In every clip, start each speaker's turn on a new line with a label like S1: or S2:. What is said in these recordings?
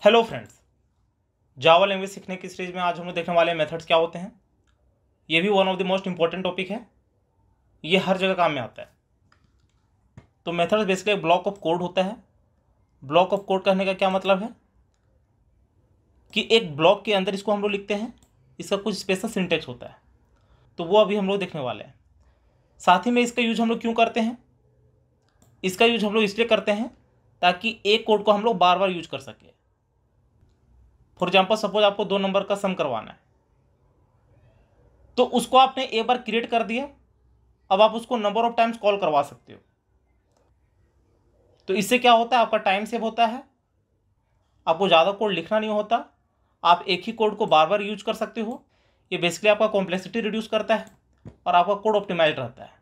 S1: Hello friends, Java language सीखने की series में आज हम लोग देखने वाले मेथड्स क्या होते हैं। ये भी one of the most important topic है, ये हर जगह काम में आता है। तो मेथड्स बेसिकली एक ब्लॉक ऑफ कोड होता है। ब्लॉक ऑफ कोड कहने का क्या मतलब है कि एक ब्लॉक के अंदर इसको हम लोग लिखते हैं, इसका कुछ स्पेशल सिंटेक्स होता है, तो वो अभी हम लोग देखने वाले हैं। साथ ही में इसका यूज हम लोग क्यों करते हैं, इसका यूज हम लोग इसलिए करते हैं ताकि एक कोड को हम लोग बार बार यूज कर सकें। फॉर एग्जाम्पल सपोज आपको 2 नंबर का सम करवाना है, तो उसको आपने एक बार क्रिएट कर दिया, अब आप उसको नंबर ऑफ टाइम्स कॉल करवा सकते हो। तो इससे क्या होता है, आपका टाइम सेव होता है, आपको ज़्यादा कोड लिखना नहीं होता, आप एक ही कोड को बार बार यूज कर सकते हो। ये बेसिकली आपका कॉम्प्लेक्सिटी रिड्यूस करता है और आपका कोड ऑप्टिमाइज रहता है,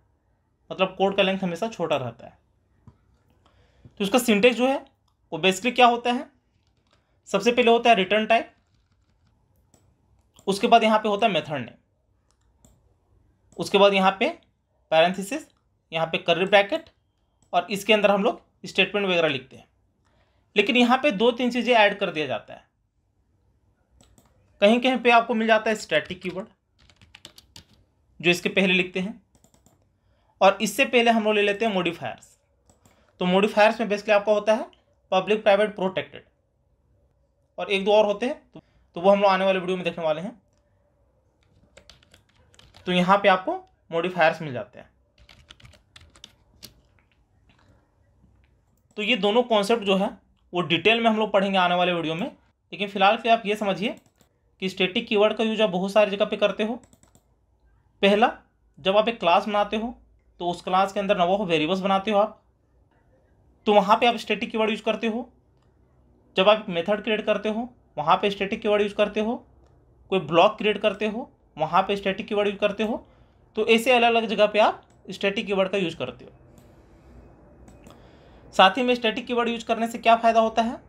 S1: मतलब कोड का लेंथ हमेशा छोटा रहता है। तो इसका सिंटेक्स जो है वो बेसिकली क्या होता है, सबसे पहले होता है रिटर्न टाइप, उसके बाद यहाँ पे होता है मेथड नेम, उसके बाद यहाँ पे पैरेंथेसिस, यहाँ पे कर्ली ब्रैकेट, और इसके अंदर हम लोग स्टेटमेंट वगैरह लिखते हैं। लेकिन यहाँ पे 2-3 चीज़ें ऐड कर दिया जाता है। कहीं कहीं पे आपको मिल जाता है स्टैटिक कीवर्ड, जो इसके पहले लिखते हैं, और इससे पहले हम लोग ले लेते हैं मॉडिफायर्स। तो मॉडिफायर्स में बेसिकली आपका होता है पब्लिक, प्राइवेट, प्रोटेक्टेड, और 1-2 और होते हैं, तो वो हम लोग आने वाले वीडियो में देखने वाले हैं। तो यहाँ पे आपको मॉडिफायर्स मिल जाते हैं। तो ये दोनों कॉन्सेप्ट जो है वो डिटेल में हम लोग पढ़ेंगे आने वाले वीडियो में। लेकिन फिलहाल के आप ये समझिए कि स्टैटिक कीवर्ड का यूज आप बहुत सारी जगह पे करते हो। पहला, जब आप एक क्लास बनाते हो तो उस क्लास के अंदर नंबर ऑफ वेरिएबल्स बनाते हो आप, तो वहाँ पे आप स्टैटिक कीवर्ड यूज करते हो। जब आप मेथड क्रिएट करते हो वहाँ पे स्टैटिक कीवर्ड यूज करते हो। कोई ब्लॉक क्रिएट करते हो वहाँ पे स्टैटिक कीवर्ड यूज करते हो। तो ऐसे अलग अलग जगह पे आप स्टैटिक कीवर्ड का यूज करते हो। साथ ही में स्टैटिक कीवर्ड यूज करने से क्या फ़ायदा होता है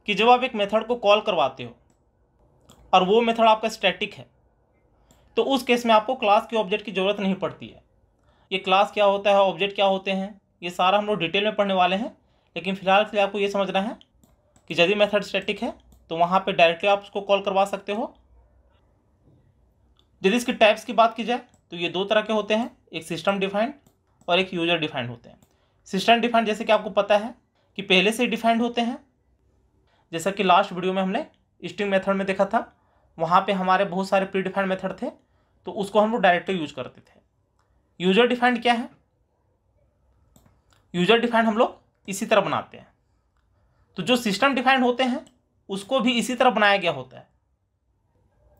S1: कि जब आप एक मेथड को कॉल करवाते हो और वो मेथड आपका स्टैटिक है, तो उस केस में आपको क्लास के ऑब्जेक्ट की ज़रूरत नहीं पड़ती है। ये क्लास क्या होता है, ऑब्जेक्ट क्या होते हैं, ये सारा हम लोग डिटेल में पढ़ने वाले हैं। लेकिन फिलहाल के लिए आपको ये समझना है कि यदि मेथड स्टैटिक है तो वहाँ पे डायरेक्टली आप उसको कॉल करवा सकते हो। यदि इसकी टाइप्स की बात की जाए तो ये 2 तरह के होते हैं, एक सिस्टम डिफाइंड और एक यूजर डिफाइंड होते हैं। सिस्टम डिफाइंड जैसे कि आपको पता है कि पहले से ही डिफाइंड होते हैं, जैसा कि लास्ट वीडियो में हमने स्ट्रिंग मेथड में देखा था, वहाँ पे हमारे बहुत सारे प्री डिफाइंड मेथड थे, तो उसको हम लोग डायरेक्टली यूज करते थे। यूजर डिफाइंड क्या है, यूजर डिफाइंड हम लोग इसी तरह बनाते हैं। तो जो सिस्टम डिफाइंड होते हैं उसको भी इसी तरह बनाया गया होता है,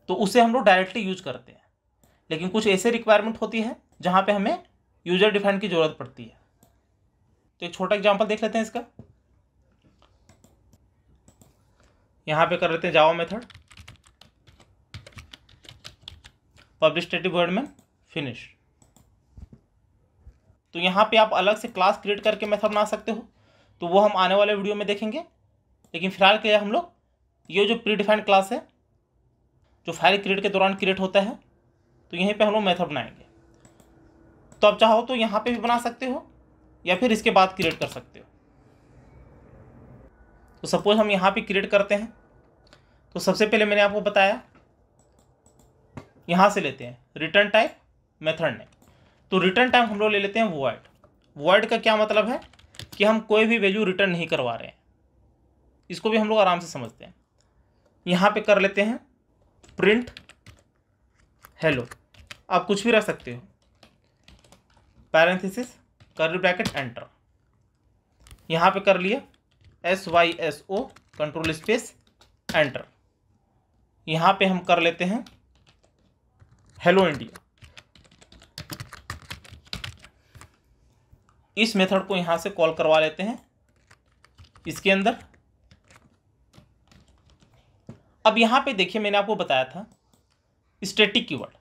S1: तो उसे हम लोग डायरेक्टली यूज करते हैं। लेकिन कुछ ऐसे रिक्वायरमेंट होती है जहाँ पे हमें यूजर डिफाइंड की ज़रूरत पड़ती है। तो एक छोटा एग्जांपल देख लेते हैं इसका। यहाँ पे कर लेते हैं जावा मेथड पब्लिक स्टैटिक वॉइड में फिनिश। तो यहाँ पे आप अलग से क्लास क्रिएट करके मेथड बना सकते हो, तो वो हम आने वाले वीडियो में देखेंगे। लेकिन फिलहाल के लिए हम लोग ये जो प्री डिफाइंड क्लास है, जो फाइल क्रिएट के दौरान क्रिएट होता है, तो यहीं पे हम लोग मेथड बनाएंगे। तो आप चाहो तो यहाँ पे भी बना सकते हो या फिर इसके बाद क्रिएट कर सकते हो। तो सपोज हम यहाँ पे क्रिएट करते हैं, तो सबसे पहले मैंने आपको बताया यहाँ से लेते हैं रिटर्न टाइप, मेथड नेम। तो रिटर्न टाइप हम लोग ले लेते हैं वॉइड। वॉइड का क्या मतलब है कि हम कोई भी वैल्यू रिटर्न नहीं करवा रहे हैं, इसको भी हम लोग आराम से समझते हैं। यहाँ पे कर लेते हैं प्रिंट हेलो, आप कुछ भी रख सकते हो, पैरेंथेसिस, कर्ली ब्रैकेट, एंटर। यहाँ पे कर लिया SYSO कंट्रोल स्पेस एंटर। यहाँ पे हम कर लेते हैं हेलो इंडिया। इस मेथड को यहाँ से कॉल करवा लेते हैं इसके अंदर। अब यहाँ पे देखिए, मैंने आपको बताया था स्टैटिक कीवर्ड।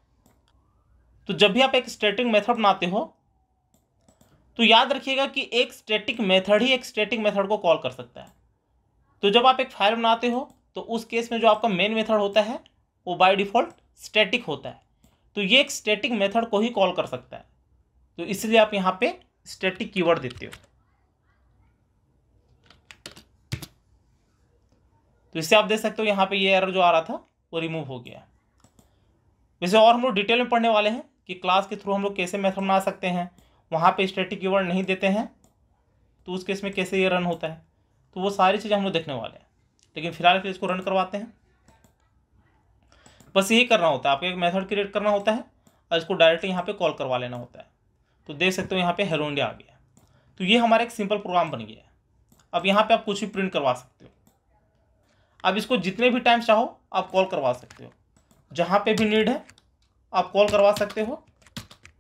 S1: तो जब भी आप एक स्टैटिक मेथड बनाते हो तो याद रखिएगा कि एक स्टैटिक मेथड ही एक स्टैटिक मेथड को कॉल कर सकता है। तो जब आप एक फाइल बनाते हो तो उस केस में जो आपका मेन मेथड होता है वो बाय डिफ़ॉल्ट स्टैटिक होता है, तो ये एक स्टैटिक मेथड को ही कॉल कर सकता है। तो इसलिए आप यहाँ पे स्टैटिक कीवर्ड देते हो। तो इससे आप देख सकते हो यहाँ पे ये एरर जो आ रहा था वो रिमूव हो गया। वैसे और हम लोग डिटेल में पढ़ने वाले हैं कि क्लास के थ्रू हम लोग कैसे मेथड बना सकते हैं, वहाँ पे स्टैटिक कीवर्ड नहीं देते हैं तो उस केस में कैसे ये रन होता है, तो वो सारी चीज़ें हम लोग देखने वाले हैं। लेकिन फिलहाल के लिए इसको रन करवाते हैं। बस यही करना होता है, आपको एक मेथड क्रिएट करना होता है और इसको डायरेक्टली यहाँ पे कॉल करवा लेना होता है। तो देख सकते हो यहाँ पे हेलो इंडिया आ गया। तो ये हमारा एक सिंपल प्रोग्राम बन गया है। अब यहाँ पे आप कुछ भी प्रिंट करवा सकते हो। अब इसको जितने भी टाइम चाहो आप कॉल करवा सकते हो, जहाँ पे भी नीड है आप कॉल करवा सकते हो।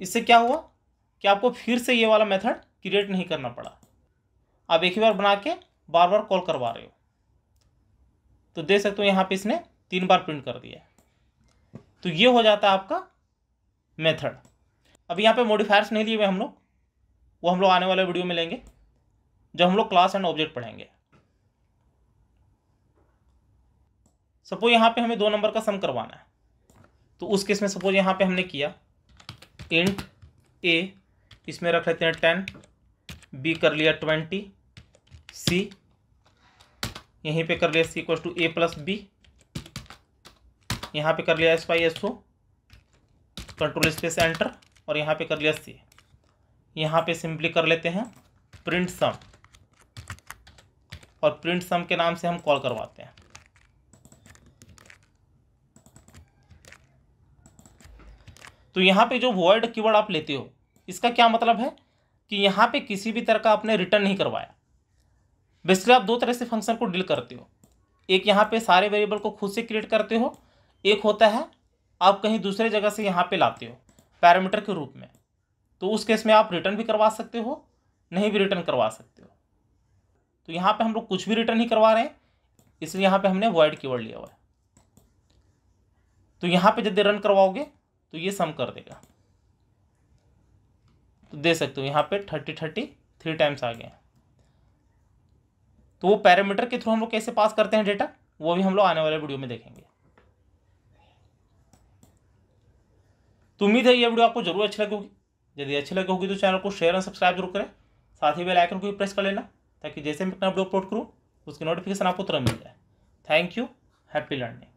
S1: इससे क्या हुआ कि आपको फिर से ये वाला मेथड क्रिएट नहीं करना पड़ा, आप एक ही बार बना के बार बार कॉल करवा रहे हो। तो देख सकते हो यहाँ पे इसने 3 बार प्रिंट कर दिया है। तो ये हो जाता है आपका मेथड। अब यहाँ पे मॉडिफायर्स नहीं लिए हुए हम लोग, वो हम लोग आने वाले वीडियो में लेंगे जब हम लोग क्लास एंड ऑब्जेक्ट पढ़ेंगे। सपोज यहाँ पे हमें 2 नंबर का सम करवाना है, तो उस केस में सपोज यहाँ पे हमने किया इंट ए, इसमें रख लेते हैं 10, बी कर लिया 20, सी यहीं पे कर लिया c equal to a plus b, यहाँ पे कर लिया S Y S O, control space enter, और यहाँ पे कर लिया सी। यहाँ पे सिंपली कर लेते हैं प्रिंट सम, और प्रिंट सम के नाम से हम कॉल करवाते हैं। तो यहाँ पे जो वॉइड कीवर्ड आप लेते हो, इसका क्या मतलब है कि यहाँ पे किसी भी तरह का आपने रिटर्न नहीं करवाया। बेसिकली आप 2 तरह से फंक्शन को डील करते हो। एक यहाँ पे सारे वेरिएबल को खुद से क्रिएट करते हो, एक होता है आप कहीं दूसरे जगह से यहाँ पे लाते हो पैरामीटर के रूप में। तो उस केस में आप रिटर्न भी करवा सकते हो, नहीं भी रिटर्न करवा सकते हो। तो यहाँ पे हम लोग कुछ भी रिटर्न नहीं करवा रहे हैं, इसलिए यहाँ पे हमने वॉइड कीवर्ड लिया हुआ है। तो यहाँ पे जब रन करवाओगे तो ये सम कर देगा। तो दे सकते हो यहाँ पे 3 टाइम्स आ गए। तो वो पैरामीटर के थ्रू हम लोग कैसे पास करते हैं डेटा, वो भी हम लोग आने वाले वीडियो में देखेंगे। तो उम्मीद है ये वीडियो आपको जरूर अच्छी लगी होगी। यदि अच्छी लगी होगी तो चैनल को शेयर और सब्सक्राइब जरूर करें, साथ ही बेल आइकन को भी प्रेस कर लेना, ताकि जैसे मैं अपना वीडियो अपलोड करूँ उसकी नोटिफिकेशन आपको तुरंत मिल जाए। Thank you, happy learning.